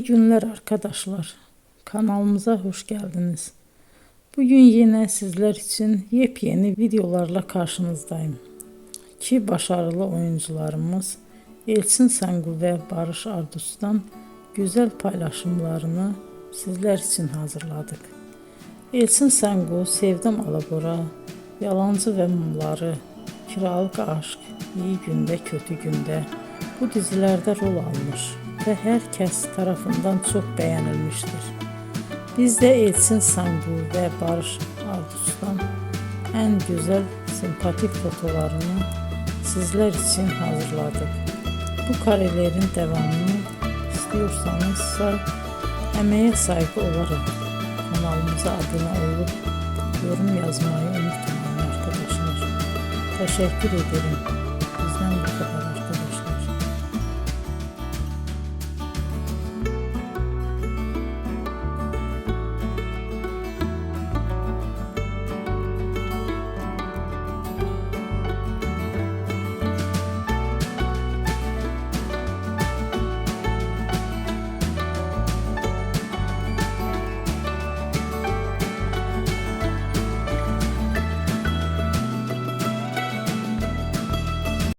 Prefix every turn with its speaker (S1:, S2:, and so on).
S1: günler arkadaşlar. Kanalımıza hoş geldiniz. Bugün yine sizler için yepyeni videolarla karşınızdayım. İki başarılı oyuncularımız Elçin Sangu ve Barış Ardus'tan güzel paylaşımlarını sizler için hazırladık. Elçin Sangu, Sevdim Alabora, Yalancı ve Mumları, Kiralık Aşk, İyi Günde Kötü Günde bu dizilerde rol almış ve herkes tarafından çok beğenilmiştir. Biz de Elçin Sangu ve Barış Ardus'tan en güzel sempatik fotolarını sizler için hazırladık. Bu karelerin devamını istiyorsanızsa emeğe saygı olarak kanalımıza abone olup yorum yazmayı unutmayın arkadaşlar. Teşekkür ederim.